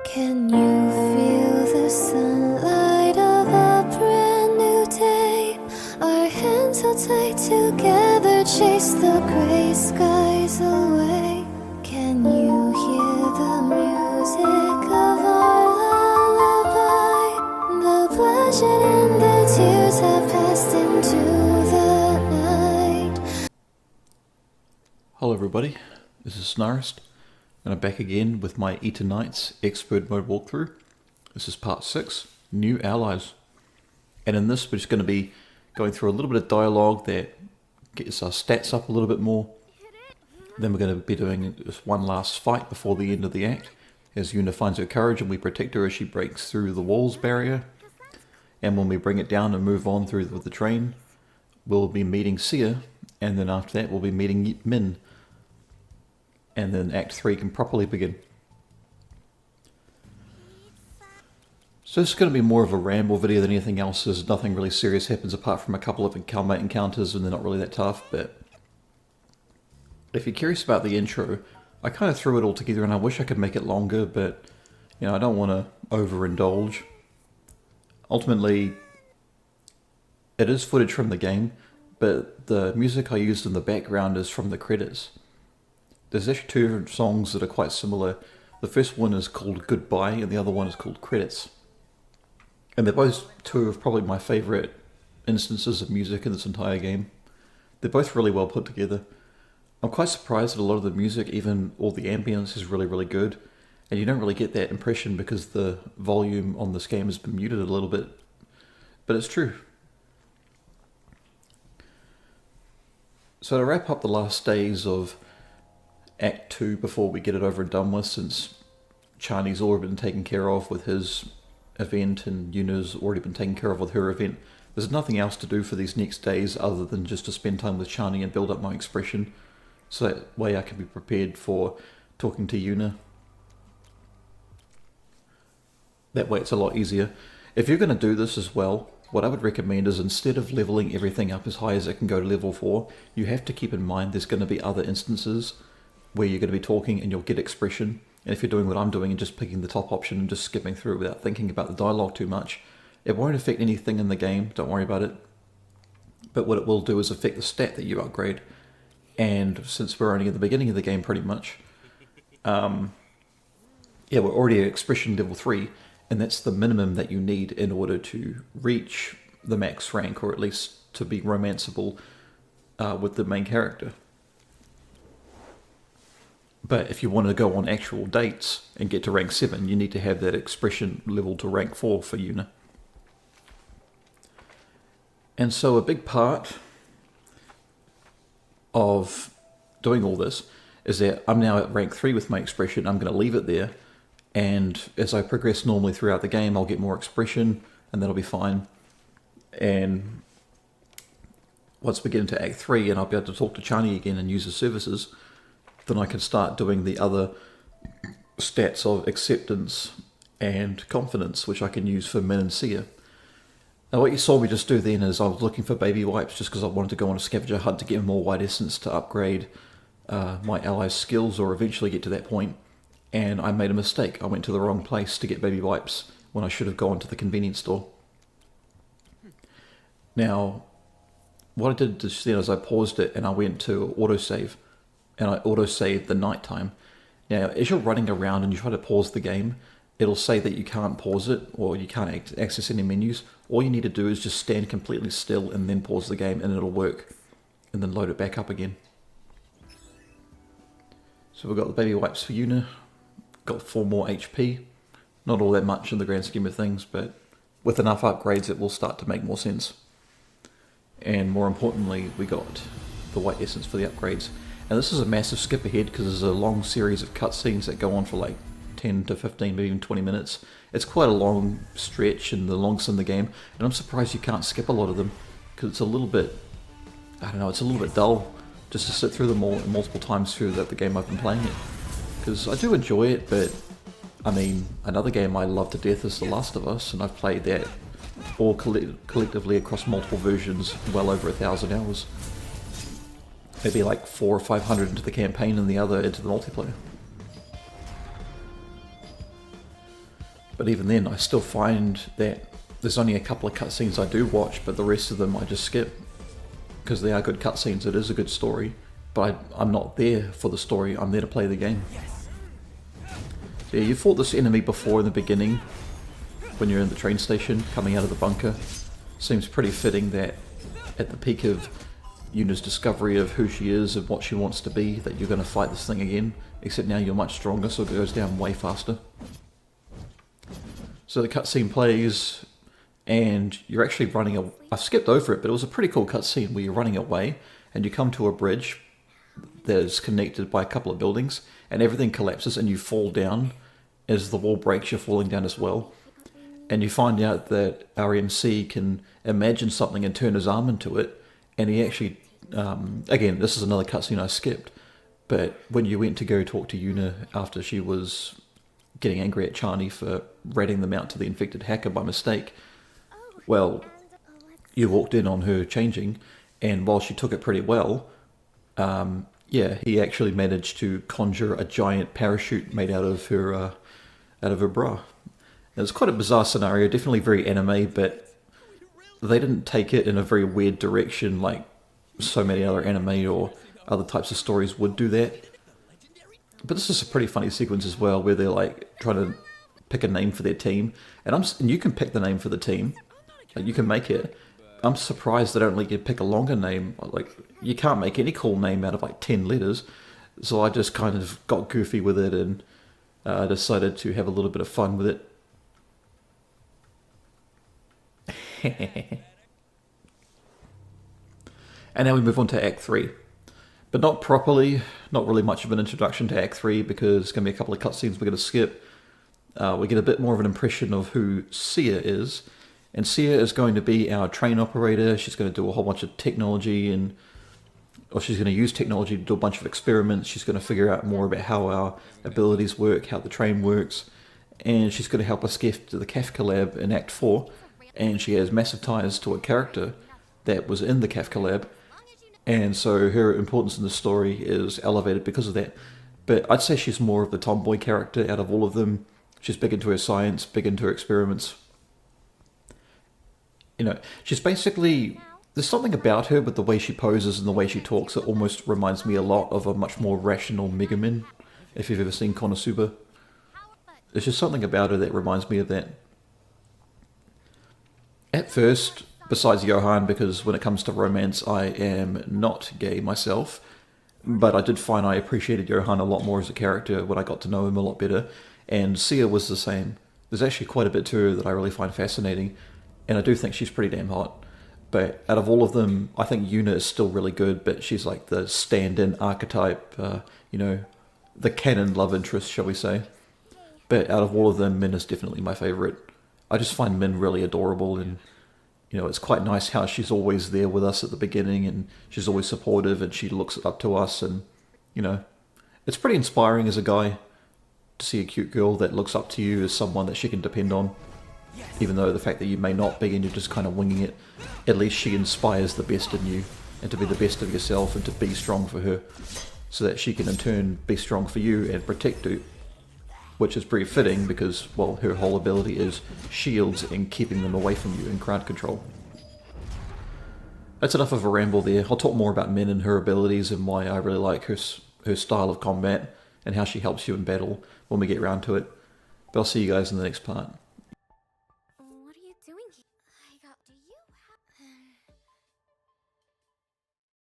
Can you feel the sunlight of a brand new day? Our hands held tight together, chase the gray skies away. Can you hear the music of our lullaby? The bloodshed and the tears have passed into the night. Hello everybody, this is Snarist, and I'm back again with my Eternights Expert Mode walkthrough. This is part 6, New Allies. And in this we're just going to be going through a little bit of dialogue that gets our stats up a little bit more. Then we're going to be doing this one last fight before the end of the act, as Yuna finds her courage and we protect her as she breaks through the walls barrier. And when we bring it down and move on through with the train, we'll be meeting Sia, and then after that we'll be meeting Min. And then Act 3 can properly begin. So this is going to be more of a ramble video than anything else, as nothing really serious happens apart from a couple of combat encounters and they're not really that tough. But if you're curious about the intro, I kind of threw it all together and I wish I could make it longer, but you know, I don't want to overindulge. Ultimately, it is footage from the game, but the music I used in the background is from the credits. There's actually two different songs that are quite similar. The first one is called Goodbye and the other one is called Credits. And they're both two of probably my favourite instances of music in this entire game. They're both really well put together. I'm quite surprised that a lot of the music, even all the ambience, is really, really good. And you don't really get that impression because the volume on this game has been muted a little bit. But it's true. So to wrap up the last days of Act 2 before we get it over and done with, since Chani's already been taken care of with his event and Yuna's already been taken care of with her event, there's nothing else to do for these next days other than just to spend time with Chani and build up my expression, so that way I can be prepared for talking to Yuna. That way it's a lot easier. If you're going to do this as well, what I would recommend is, instead of leveling everything up as high as it can go to level 4, you have to keep in mind there's going to be other instances where you're going to be talking and you'll get expression. And if you're doing what I'm doing and just picking the top option and just skipping through it without thinking about the dialogue too much, it won't affect anything in the game, don't worry about it. But what it will do is affect the stat that you upgrade. And since we're only at the beginning of the game pretty much, yeah, we're already at expression level 3, and that's the minimum that you need in order to reach the max rank, or at least to be romanceable with the main character. But if you want to go on actual dates and get to rank 7, you need to have that expression level to rank 4 for Yuna. And so a big part of doing all this is that I'm now at rank 3 with my expression. I'm going to leave it there, and as I progress normally throughout the game, I'll get more expression and that'll be fine. And once we get into Act 3 and I'll be able to talk to Chani again and use his services, then I can start doing the other stats of acceptance and confidence, which I can use for Min and Sia. Now what you saw me just do then is I was looking for baby wipes just because I wanted to go on a scavenger hunt to get more white essence to upgrade my allies' skills, or eventually get to that point, and I made a mistake. I went to the wrong place to get baby wipes when I should have gone to the convenience store. Now, what I did just then is I paused it and I went to autosave. And I auto-save the nighttime. Now, as you're running around and you try to pause the game, it'll say that you can't pause it, or you can't access any menus. All you need to do is just stand completely still and then pause the game, and it'll work. And then load it back up again. So we've got the baby wipes for Yuna. Got 4 more HP. Not all that much in the grand scheme of things, but with enough upgrades it will start to make more sense. And more importantly, we got the white essence for the upgrades. And this is a massive skip ahead because there's a long series of cutscenes that go on for like 10 to 15, maybe even 20 minutes. It's quite a long stretch and the longest in the game, and I'm surprised you can't skip a lot of them because it's a little bit, I don't know, it's a little bit dull just to sit through them all multiple times through the game I've been playing it. Because I do enjoy it, but I mean, another game I love to death is The Last of Us, and I've played that all collectively across multiple versions, well over 1,000 hours. Maybe like 400 or 500 into the campaign and the other into the multiplayer. But even then, I still find that there's only a couple of cutscenes I do watch, but the rest of them I just skip. Because they are good cutscenes, it is a good story. But I'm not there for the story, I'm there to play the game. So yeah, you fought this enemy before in the beginning, when you're in the train station, coming out of the bunker. Seems pretty fitting that at the peak of Yuna's discovery of who she is and what she wants to be, that you're going to fight this thing again, except now you're much stronger, so it goes down way faster. So the cutscene plays, and you're actually running I've skipped over it, but it was a pretty cool cutscene where you're running away, and you come to a bridge that is connected by a couple of buildings, and everything collapses and you fall down. As the wall breaks, you're falling down as well. And you find out that our MC can imagine something and turn his arm into it, and he actually, again, this is another cutscene I skipped, but when you went to go talk to Yuna after she was getting angry at Chani for ratting them out to the infected hacker by mistake, well, you walked in on her changing, and while she took it pretty well, yeah, he actually managed to conjure a giant parachute made out of her bra. It was quite a bizarre scenario, definitely very anime, but they didn't take it in a very weird direction like so many other anime or other types of stories would do that. But this is a pretty funny sequence as well, where they're like trying to pick a name for their team, and you can pick the name for the team, like you can make it. I'm surprised they don't let you pick a longer name. Like, you can't make any cool name out of like 10 letters, so I just kind of got goofy with it and decided to have a little bit of fun with it. And now we move on to Act 3. But not properly, not really much of an introduction to Act 3, because there's going to be a couple of cutscenes we're going to skip. We get a bit more of an impression of who Sia is. And Sia is going to be our train operator. She's going to do a whole bunch of technology, or she's going to use technology to do a bunch of experiments. She's going to figure out more about how our abilities work, how the train works. And she's going to help us get to the Kafka lab in Act 4. And she has massive ties to a character that was in the Kafka lab, and so her importance in the story is elevated because of that. But I'd say she's more of the tomboy character out of all of them. She's big into her science, big into her experiments. You know, she's basically, there's something about her with the way she poses and the way she talks that almost reminds me a lot of a much more rational Megumin, if you've ever seen Konosuba. There's just something about her that reminds me of that. At first, besides Johan, because when it comes to romance, I am not gay myself, but I did find I appreciated Johan a lot more as a character when I got to know him a lot better, and Sia was the same. There's actually quite a bit to her that I really find fascinating, and I do think she's pretty damn hot. But out of all of them, I think Yuna is still really good, but she's like the stand-in archetype, you know, the canon love interest, shall we say. But out of all of them, Min is definitely my favourite. I just find Min really adorable, and you know, it's quite nice how she's always there with us at the beginning, and she's always supportive, and she looks up to us, and you know, it's pretty inspiring as a guy to see a cute girl that looks up to you as someone that she can depend on. Even though the fact that you may not be and you're just kind of winging it, at least she inspires the best in you, and to be the best of yourself, and to be strong for her, so that she can in turn be strong for you and protect you. Which is pretty fitting because, well, her whole ability is shields and keeping them away from you in crowd control. That's enough of a ramble there. I'll talk more about Min and her abilities and why I really like her style of combat and how she helps you in battle when we get round to it. But I'll see you guys in the next part. What are you doing here?